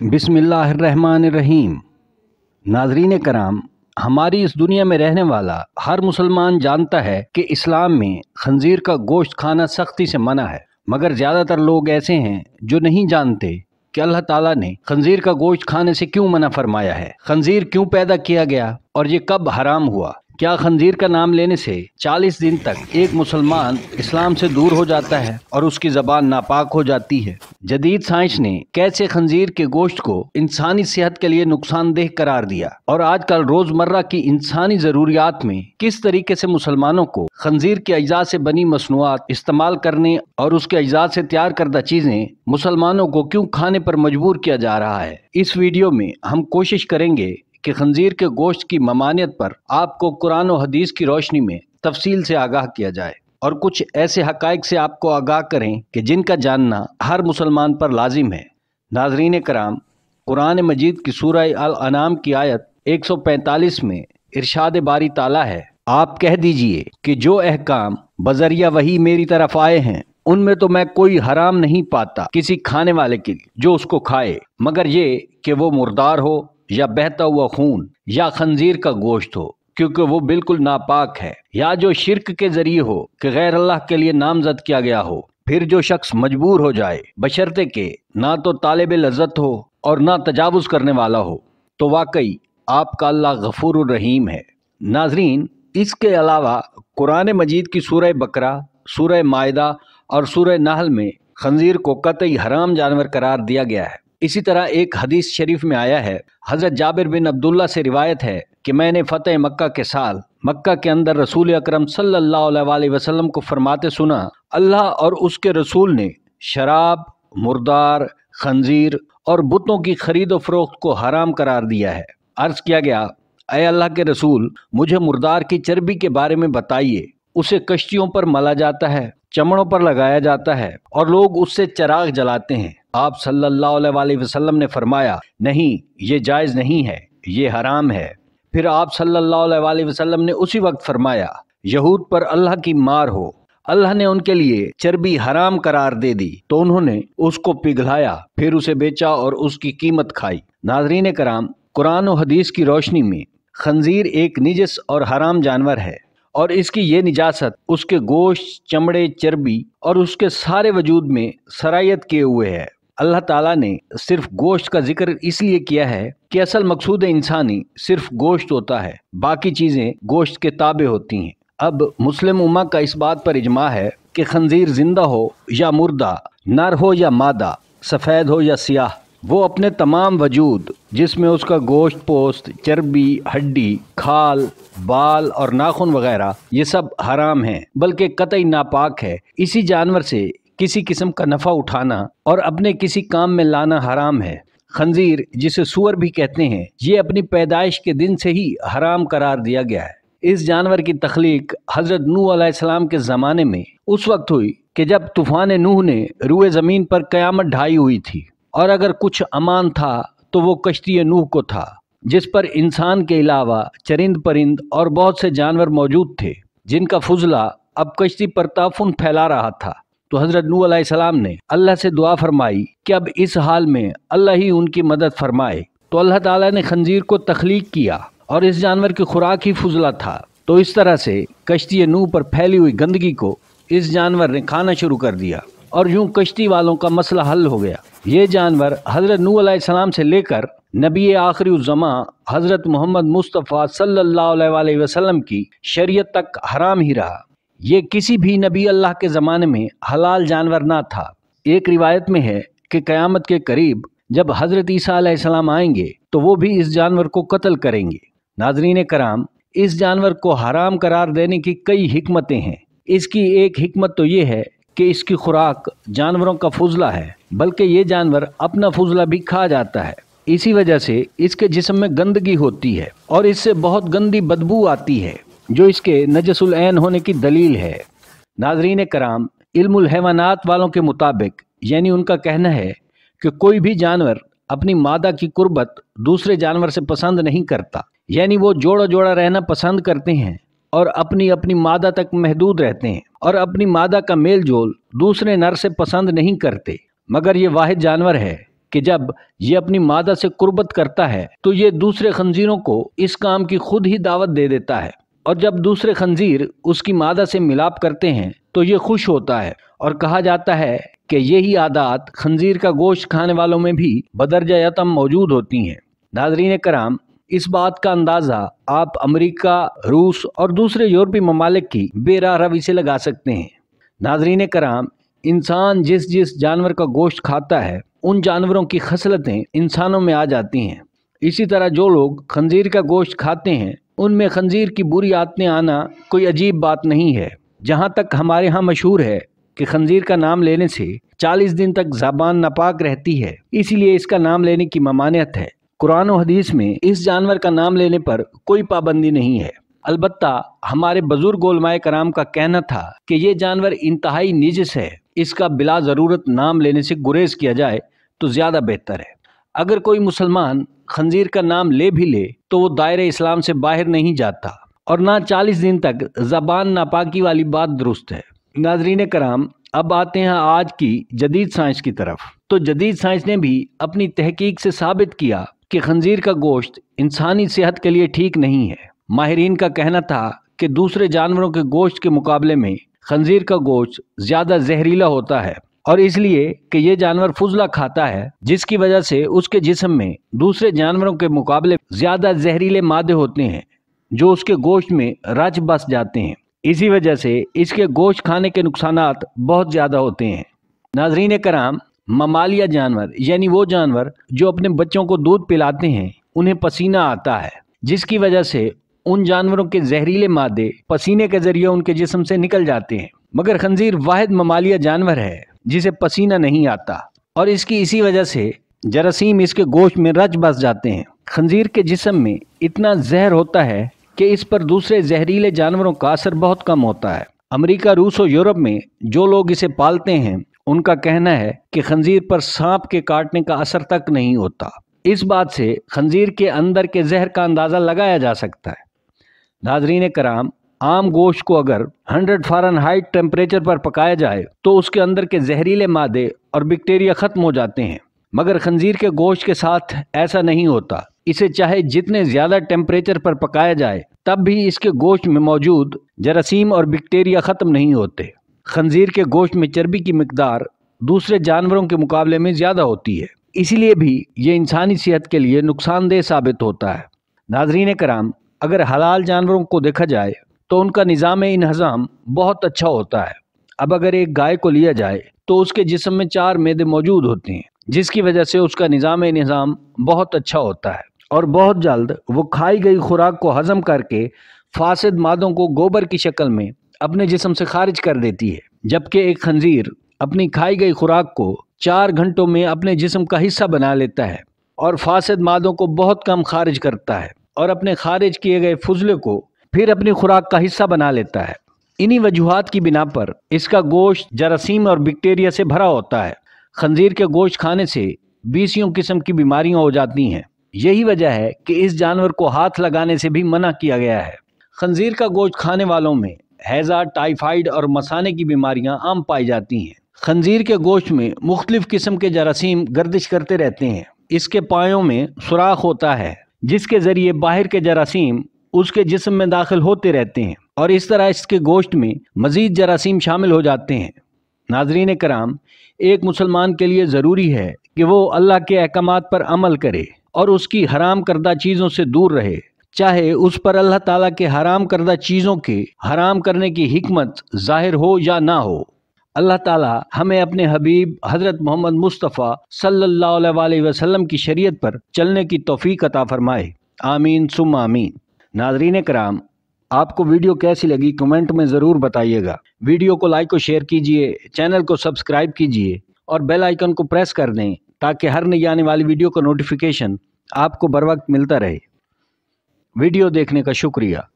बिस्मिल्लाहिर्रहमानिर्रहीम। नाज़रीन कराम, हमारी इस दुनिया में रहने वाला हर मुसलमान जानता है कि इस्लाम में खंजीर का गोश्त खाना सख्ती से मना है, मगर ज़्यादातर लोग ऐसे हैं जो नहीं जानते कि अल्लाह ताला ने खंजीर का गोश्त खाने से क्यों मना फरमाया है, खंजीर क्यों पैदा किया गया और ये कब हराम हुआ। क्या खंजीर का नाम लेने से 40 दिन तक एक मुसलमान इस्लाम से दूर हो जाता है और उसकी ज़बान नापाक हो जाती है। जदीद साइंस ने कैसे खंजीर के गोश्त को इंसानी सेहत के लिए नुकसानदेह करार दिया और आजकल रोज़मर्रा की इंसानी ज़रूरियात में किस तरीके से मुसलमानों को खंजीर के अज्जा से बनी मसनूआत इस्तेमाल करने और उसके अज्जा से तैयार करदा चीज़ें मुसलमानों को क्यों खाने पर मजबूर किया जा रहा है। इस वीडियो में हम कोशिश करेंगे कि खंजीर के गोश्त की ममानियत पर आपको कुरान और हदीस की रोशनी में तफसील से आगाह किया जाए और कुछ ऐसे हकाइक से आपको आगाह करें कि जिनका जानना हर मुसलमान पर लाजिम है। नाज़रीन कराम, कुरान मजीद की सूरह अल अनाम की आयत 145 में इरशाद बारी ताला है, आप कह दीजिए कि जो अहकाम बजरिया वही मेरी तरफ आए हैं उनमें तो मैं कोई हराम नहीं पाता किसी खाने वाले के लिए जो उसको खाए, मगर ये कि वो मुर्दार हो या बहता हुआ खून या खंजीर का गोश्त हो, क्योंकि वो बिल्कुल नापाक है, या जो शिरक के जरिए हो कि गैर अल्लाह के लिए नामजद किया गया हो। फिर जो शख्स मजबूर हो जाए बशर्ते के ना तो तालिब लज्जत हो और ना तजावुज करने वाला हो, तो वाकई आपका अल्लाह गफूरुर रहीम है। नाजरीन, इसके अलावा कुरान मजीद की सूरह बकरा, सूरह माइदा और सूरह नहल में खंजीर को कतई हराम जानवर करार दिया गया है। इसी तरह एक हदीस शरीफ में आया है, हज़रत जाबिर बिन अब्दुल्ला से रिवायत है कि मैंने फ़तेह मक्का के साल मक्का के अंदर रसूल अकरम सल्लल्लाहु अलैहि वसल्लम को फरमाते सुना, अल्लाह और उसके रसूल ने शराब, मुर्दार, खंजीर और बुतों की खरीदो फरोख्त को हराम करार दिया है। अर्ज़ किया गया, ऐ अल्लाह के रसूल, मुझे मुर्दार की चर्बी के बारे में बताइए। उसे कश्तियों पर मला जाता है, चमड़ों पर लगाया जाता है और लोग उससे चराग जलाते हैं। आप सल्लल्लाहु अलैहि वसल्लम ने फरमाया, नहीं, ये जायज़ नहीं है, ये हराम है। फिर आप सल्लल्लाहु अलैहि वसल्लम ने उसी वक्त फरमाया, यहूद पर अल्लाह की मार हो, अल्लाह ने उनके लिए चर्बी हराम करार दे दी तो उन्होंने उसको पिघलाया, फिर उसे बेचा और उसकी कीमत खाई। नाज़रीन कराम, कुरान और हदीस की रोशनी में खंजीर एक निजस और हराम जानवर है और इसकी ये निजासत उसके गोश्त, चमड़े, चर्बी और उसके सारे वजूद में सरायत किए हुए है। अल्लाह ताला ने सिर्फ गोश्त का जिक्र इसलिए किया है कि असल मकसूद इंसानी सिर्फ गोश्त होता है, बाकी चीज़ें गोश्त के ताबे होती हैं। अब मुस्लिम उम्मा का इस बात पर इजमा है कि खंजीर जिंदा हो या मुर्दा, नर हो या मादा, सफ़ेद हो या सियाह, वो अपने तमाम वजूद जिसमें उसका गोश्त, पोस्त, चर्बी, हड्डी, खाल, बाल और नाखून वगैरह, ये सब हराम हैं, बल्कि कतई नापाक है। इसी जानवर से किसी किस्म का नफ़ा उठाना और अपने किसी काम में लाना हराम है। खंजीर, जिसे सूअर भी कहते हैं, ये अपनी पैदाइश के दिन से ही हराम करार दिया गया है। इस जानवर की तख्लीक हज़रत नूह अलैहिस्सलाम के ज़माने में उस वक्त हुई कि जब तूफ़ान नूह ने रूए ज़मीन पर क़यामत ढाई हुई थी, और अगर कुछ अमान था तो वो कश्ती नूह को था, जिस पर इंसान के अलावा चरिंद परिंद और बहुत से जानवर मौजूद थे, जिनका फुजला अब कश्ती पर ताफुन फैला रहा था। तो हज़रत नूह अलैहिस्सलाम ने अल्लाह से दुआ फरमाई कि अब इस हाल में अल्लाह ही उनकी मदद फरमाए। तो अल्लाह ताला ने खंजीर को तख्लीक किया और इस जानवर की खुराक ही फुजला था। तो इस तरह से कश्ती नूह पर फैली हुई गंदगी को इस जानवर ने खाना शुरू कर दिया और यूं कश्ती वालों का मसला हल हो गया। ये जानवर हज़रत नूह अलैहिस्सलाम से लेकर नबी आखिरी ज़मा हज़रत मोहम्मद मुस्तफ़ा सल्लल्लाहु अलैहि वसल्लम की शरीयत तक हराम ही रहा। ये किसी भी नबी अल्लाह के ज़माने में हलाल जानवर ना था। एक रिवायत में है कि क़यामत के करीब जब हज़रत ईसा अलैहिस्सलाम आएंगे तो वो भी इस जानवर को कत्ल करेंगे। नाज़रीन कराम, इस जानवर को हराम करार देने की कई हिकमतें हैं। इसकी एक हिकमत तो ये है कि इसकी खुराक जानवरों का फुजला है, बल्कि ये जानवर अपना फुजला भी खा जाता है। इसी वजह से इसके जिस्म में गंदगी होती है और इससे बहुत गंदी बदबू आती है, जो इसके नजसुल ऐन होने की दलील है। नाज़रीन कराम, इल्मुल हैवानात वालों के मुताबिक, यानी उनका कहना है कि कोई भी जानवर अपनी मादा की कुर्बत दूसरे जानवर से पसंद नहीं करता, यानी वो जोड़ा जोड़ा रहना पसंद करते हैं और अपनी अपनी मादा तक महदूद रहते हैं और अपनी मादा का मेल जोल दूसरे नर से पसंद नहीं करते। मगर ये वाहिद जानवर है कि जब ये अपनी मादा से कुर्बत करता है तो ये दूसरे खंजीरों को इस काम की खुद ही दावत दे देता है, और जब दूसरे खंजीर उसकी मादा से मिलाप करते हैं तो ये खुश होता है। और कहा जाता है कि यही आदात खंजीर का गोश्त खाने वालों में भी बदरजा यतम मौजूद होती हैं। नाज़रीन कराम, इस बात का अंदाज़ा आप अमेरिका, रूस और दूसरे यूरोपीय ममालिक की बेराह रवि से लगा सकते हैं। नाज़रीन कराम, इंसान जिस जिस जानवर का गोश्त खाता है उन जानवरों की खसलतें इंसानों में आ जाती हैं। इसी तरह जो लोग खंजीर का गोश्त खाते हैं उनमें खंजीर की बुरी आदतें आना कोई अजीब बात नहीं है। जहाँ तक हमारे यहाँ मशहूर है कि खंजीर का नाम लेने से 40 दिन तक ज़बान नापाक रहती है, इसीलिए इसका नाम लेने की ममानियत है। कुरान और हदीस में इस जानवर का नाम लेने पर कोई पाबंदी नहीं है। अलबत्ता हमारे बुजुर्ग उलमाए कराम का कहना था कि ये जानवर इंतहाई निजस है, इसका बिला ज़रूरत नाम लेने से गुरेज किया जाए तो ज़्यादा बेहतर है। अगर कोई मुसलमान खंजीर का नाम ले भी ले तो वो दायरे इस्लाम से बाहर नहीं जाता, और ना 40 दिन तक ज़बान नापाकी वाली बात दुरुस्त है। नाज़रीन कराम, अब आते हैं आज की जदीद साइंस की तरफ। तो जदीद साइंस ने भी अपनी तहकीक से साबित किया कि खंजीर का गोश्त इंसानी सेहत के लिए ठीक नहीं है। माहिरीन का कहना था कि दूसरे जानवरों के गोश्त के मुकाबले में खंजीर का गोश्त ज़्यादा जहरीला होता है, और इसलिए कि ये जानवर फुजला खाता है, जिसकी वजह से उसके जिस्म में दूसरे जानवरों के मुकाबले ज़्यादा जहरीले मादे होते हैं जो उसके गोश्त में रच बस जाते हैं। इसी वजह से इसके गोश्त खाने के नुकसानात बहुत ज़्यादा होते हैं। नाज़रीन कराम, ममालिया जानवर यानी वो जानवर जो अपने बच्चों को दूध पिलाते हैं उन्हें पसीना आता है, जिसकी वजह से उन जानवरों के जहरीले मादे पसीने के जरिए उनके जिस्म से निकल जाते हैं। मगर खंजीर वाहिद ममालिया जानवर है जिसे पसीना नहीं आता, और इसकी इसी वजह से जरासीम इसके गोश्त में रच बस जाते हैं। खंजीर के जिस्म में इतना जहर होता है कि इस पर दूसरे जहरीले जानवरों का असर बहुत कम होता है। अमेरिका, रूस और यूरोप में जो लोग इसे पालते हैं उनका कहना है कि खंजीर पर सांप के काटने का असर तक नहीं होता। इस बात से खंजीर के अंदर के जहर का अंदाज़ा लगाया जा सकता है। नाज़रीन कराम, आम गोश्त को अगर 100 फ़ारेनहाइट टेम्परेचर पर पकाया जाए तो उसके अंदर के जहरीले मादे और बैक्टीरिया ख़त्म हो जाते हैं, मगर खंजीर के गोश्त के साथ ऐसा नहीं होता। इसे चाहे जितने ज़्यादा टेम्परेचर पर पकाया जाए तब भी इसके गोश्त में मौजूद जरासीम और बैक्टीरिया ख़त्म नहीं होते। खंजीर के गोश्त में चर्बी की मिकदार दूसरे जानवरों के मुकाबले में ज़्यादा होती है, इसीलिए भी ये इंसानी सेहत के लिए नुकसानदेह साबित होता है। नाज़रीन कराम, अगर हलाल जानवरों को देखा जाए तो उनका निज़ाम इंहज़ाम बहुत अच्छा होता है। अब अगर एक गाय को लिया जाए तो उसके जिस्म में 4 मैदे मौजूद होते हैं, जिसकी वजह से उसका निज़ाम इंहज़ाम बहुत अच्छा होता है, और बहुत जल्द वो खाई गई खुराक को हज़म करके फासिद मादों को गोबर की शक्ल में अपने जिस्म से खारिज कर देती है। जबकि एक खंजीर अपनी खाई गई खुराक को 4 घंटों में अपने जिस्म का हिस्सा बना लेता है और फासिद मादों को बहुत कम खारिज करता है, और अपने खारिज किए गए फुजले को फिर अपनी खुराक का हिस्सा बना लेता है। इन्हीं वजूहात की बिना पर इसका गोश्त जरासीम और बैक्टीरिया से भरा होता है। खंजीर के गोश्त खाने से 20 किस्म की बीमारियां हो जाती हैं। यही वजह है कि इस जानवर को हाथ लगाने से भी मना किया गया है। खंजीर का गोश्त खाने वालों में हैज़ा, टाइफाइड और मसाने की बीमारियां आम पाई जाती हैं। खंजीर के गोश्त में मुख्तलिफ किस्म के जरासीम गर्दिश करते रहते हैं। इसके पायों में सुराख होता है जिसके ज़रिए बाहर के जरासीम उसके जिस्म में दाखिल होते रहते हैं, और इस तरह इसके गोश्त में मज़ीद जरासीम शामिल हो जाते हैं। नाज़रीन कराम, एक मुसलमान के लिए ज़रूरी है कि वो अल्लाह के अहकामात पर अमल करे और उसकी हराम करदा चीज़ों से दूर रहे, चाहे उस पर अल्लाह ताला के हराम करदा चीज़ों के हराम करने की हिकमत ज़ाहिर हो या ना हो। अल्लाह ताला हमें अपने हबीब हज़रत मोहम्मद मुस्तफ़ा सल्लल्लाहु अलैहि वसल्लम की शरीयत पर चलने की तौफीक अता फरमाए। आमीन सुम्मा आमीन। नाज़रीन कराम, आपको वीडियो कैसी लगी कमेंट में ज़रूर बताइएगा। वीडियो को लाइक और शेयर कीजिए, चैनल को सब्सक्राइब कीजिए और बेल आइकन को प्रेस कर दें ताकि हर नई आने वाली वीडियो का नोटिफिकेशन आपको बर वक्त मिलता रहे। वीडियो देखने का शुक्रिया।